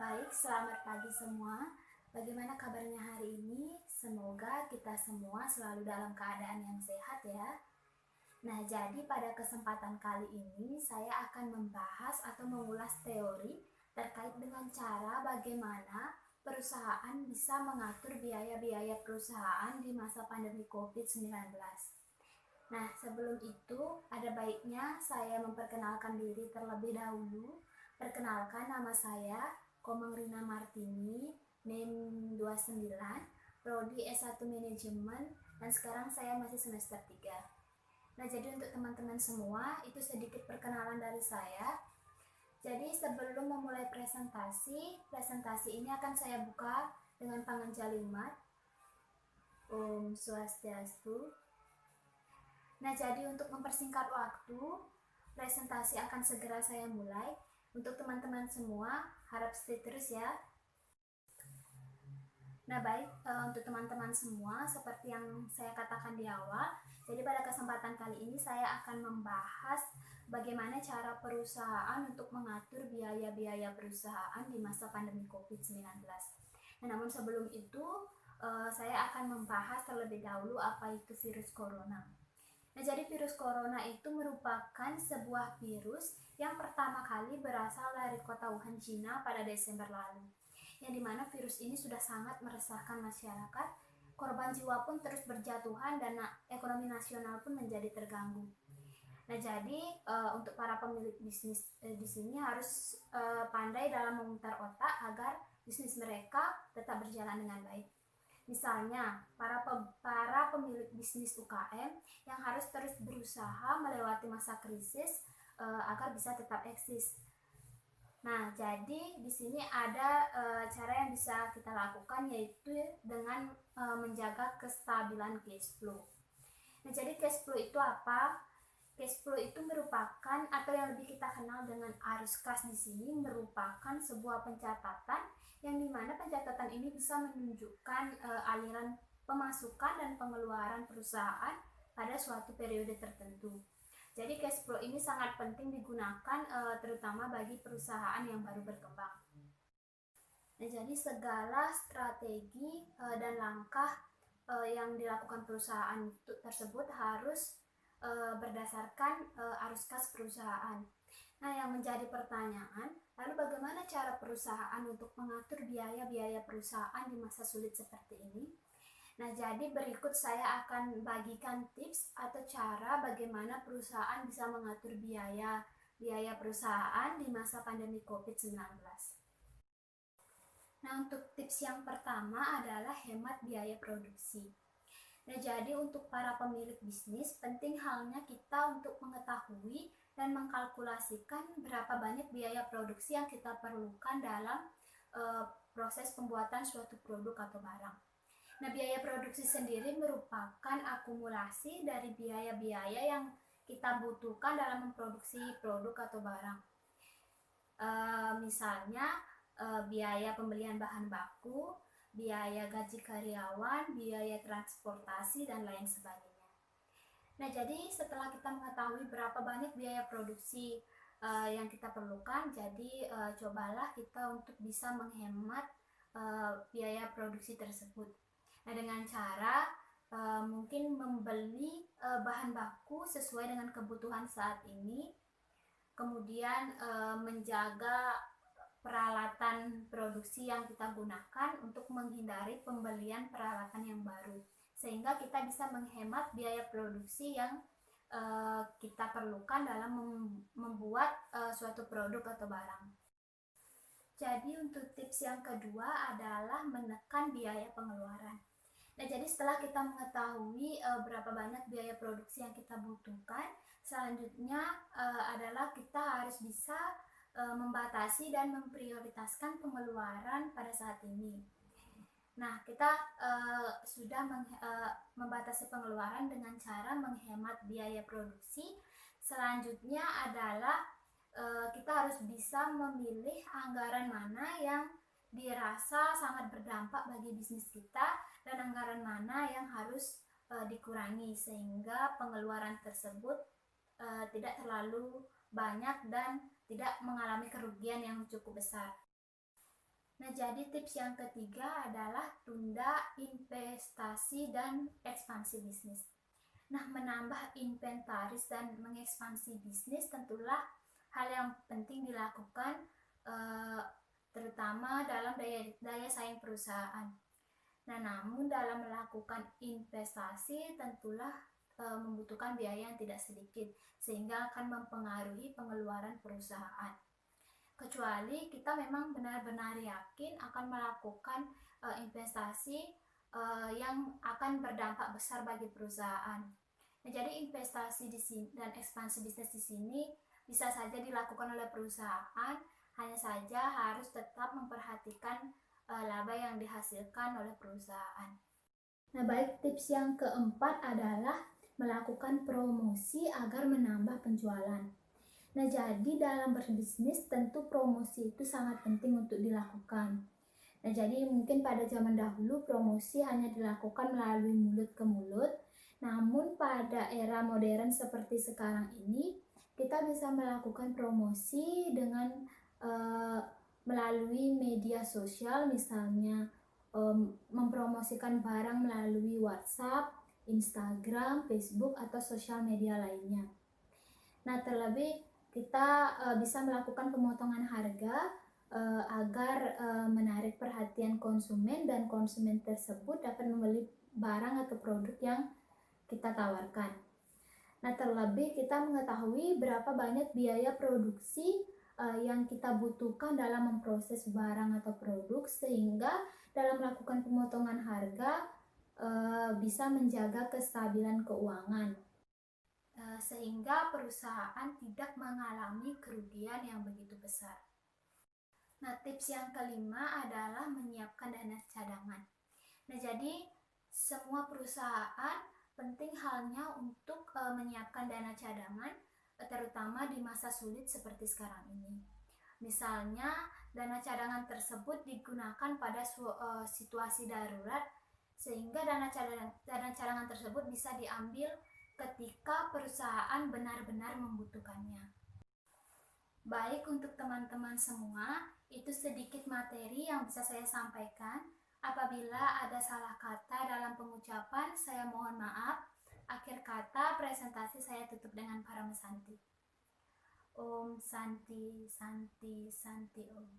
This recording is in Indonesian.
Baik, selamat pagi semua. Bagaimana kabarnya hari ini? Semoga kita semua selalu dalam keadaan yang sehat ya. Nah, jadi pada kesempatan kali ini saya akan membahas atau mengulas teori terkait dengan cara bagaimana perusahaan bisa mengatur biaya-biaya perusahaan di masa pandemi COVID-19. Nah, sebelum itu ada baiknya saya memperkenalkan diri terlebih dahulu. Perkenalkan, nama saya Komeng Rina Martini, NIM 29, Prodi S1 Manajemen, dan sekarang saya masih semester 3. Nah, jadi untuk teman-teman semua, itu sedikit perkenalan dari saya. Jadi sebelum memulai presentasi ini akan saya buka dengan panganjalimat. Om Swastiastu. Nah, jadi untuk mempersingkat waktu, presentasi akan segera saya mulai. Untuk teman-teman semua, harap stay terus ya. Nah, baik, untuk teman-teman semua, seperti yang saya katakan di awal, jadi pada kesempatan kali ini saya akan membahas bagaimana cara perusahaan untuk mengatur biaya-biaya perusahaan di masa pandemi COVID-19. Nah, namun sebelum itu, saya akan membahas terlebih dahulu apa itu virus corona. Nah, jadi virus corona itu merupakan sebuah virus yang pertama kali berasal dari kota Wuhan, Cina pada Desember lalu. Yang dimana virus ini sudah sangat meresahkan masyarakat, korban jiwa pun terus berjatuhan dan ekonomi nasional pun menjadi terganggu. Nah, jadi untuk para pemilik bisnis di sini harus pandai dalam memutar otak agar bisnis mereka tetap berjalan dengan baik. Misalnya, para pemilik bisnis UKM yang harus terus berusaha melewati masa krisis agar bisa tetap eksis. Nah, jadi di sini ada cara yang bisa kita lakukan, yaitu dengan menjaga kestabilan cash flow. Nah, jadi cash flow itu apa? Cash flow itu merupakan, atau yang lebih kita kenal dengan arus kas di sini, merupakan sebuah pencatatan yang dimana pencatatan ini bisa menunjukkan aliran pemasukan dan pengeluaran perusahaan pada suatu periode tertentu. Jadi cash flow ini sangat penting digunakan terutama bagi perusahaan yang baru berkembang. Nah, jadi segala strategi dan langkah yang dilakukan perusahaan tersebut harus berdasarkan arus kas perusahaan. Nah, yang menjadi pertanyaan, lalu bagaimana cara perusahaan untuk mengatur biaya-biaya perusahaan di masa sulit seperti ini? Nah, jadi berikut saya akan bagikan tips atau cara bagaimana perusahaan bisa mengatur biaya perusahaan di masa pandemi COVID-19. Nah, untuk tips yang pertama adalah hemat biaya produksi. Nah, jadi untuk para pemilik bisnis, penting halnya kita untuk mengetahui dan mengkalkulasikan berapa banyak biaya produksi yang kita perlukan dalam proses pembuatan suatu produk atau barang. Nah, biaya produksi sendiri merupakan akumulasi dari biaya-biaya yang kita butuhkan dalam memproduksi produk atau barang. Misalnya, biaya pembelian bahan baku, biaya gaji karyawan, biaya transportasi, dan lain sebagainya. Nah, jadi setelah kita mengetahui berapa banyak biaya produksi yang kita perlukan, jadi cobalah kita untuk bisa menghemat biaya produksi tersebut. Nah, dengan cara mungkin membeli bahan baku sesuai dengan kebutuhan saat ini, kemudian menjaga peralatan produksi yang kita gunakan untuk menghindari pembelian peralatan yang baru, sehingga kita bisa menghemat biaya produksi yang kita perlukan dalam membuat suatu produk atau barang. Jadi untuk tips yang kedua adalah menekan biaya pengeluaran. Nah, jadi setelah kita mengetahui berapa banyak biaya produksi yang kita butuhkan, selanjutnya adalah kita harus bisa membatasi dan memprioritaskan pengeluaran pada saat ini. Nah, kita sudah membatasi pengeluaran dengan cara menghemat biaya produksi. Selanjutnya adalah kita harus bisa memilih anggaran mana yang dirasa sangat berdampak bagi bisnis kita dan anggaran mana yang harus dikurangi sehingga pengeluaran tersebut tidak terlalu banyak dan tidak mengalami kerugian yang cukup besar. Nah, jadi tips yang ketiga adalah tunda investasi dan ekspansi bisnis. Nah, menambah inventaris dan mengekspansi bisnis tentulah hal yang penting dilakukan, terutama dalam daya saing perusahaan. Nah, namun dalam melakukan investasi tentulah membutuhkan biaya yang tidak sedikit, sehingga akan mempengaruhi pengeluaran perusahaan. Kecuali kita memang benar-benar yakin akan melakukan investasi yang akan berdampak besar bagi perusahaan. Nah, jadi investasi di sini dan ekspansi bisnis di sini bisa saja dilakukan oleh perusahaan, hanya saja harus tetap memperhatikan laba yang dihasilkan oleh perusahaan. Nah, baik, tips yang keempat adalah melakukan promosi agar menambah penjualan. Nah, jadi dalam berbisnis tentu promosi itu sangat penting untuk dilakukan. Nah, jadi mungkin pada zaman dahulu promosi hanya dilakukan melalui mulut ke mulut, namun pada era modern seperti sekarang ini, kita bisa melakukan promosi dengan melalui media sosial, misalnya mempromosikan barang melalui WhatsApp, Instagram, Facebook, atau sosial media lainnya. Nah, terlebih kita bisa melakukan pemotongan harga agar menarik perhatian konsumen dan konsumen tersebut dapat membeli barang atau produk yang kita tawarkan. Nah, terlebih kita mengetahui berapa banyak biaya produksi yang kita butuhkan dalam memproses barang atau produk, sehingga dalam melakukan pemotongan harga bisa menjaga kestabilan keuangan, sehingga perusahaan tidak mengalami kerugian yang begitu besar. Nah, tips yang kelima adalah menyiapkan dana cadangan. Nah, jadi semua perusahaan penting halnya untuk menyiapkan dana cadangan, terutama di masa sulit seperti sekarang ini. Misalnya, dana cadangan tersebut digunakan pada situasi darurat, sehingga dana cadangan tersebut bisa diambil ketika perusahaan benar-benar membutuhkannya. Baik, untuk teman-teman semua, itu sedikit materi yang bisa saya sampaikan. Apabila ada salah kata dalam pengucapan, saya mohon maaf. Akhir kata, presentasi saya tutup dengan Parama Santi. Om Santi, Santi, Santi Om.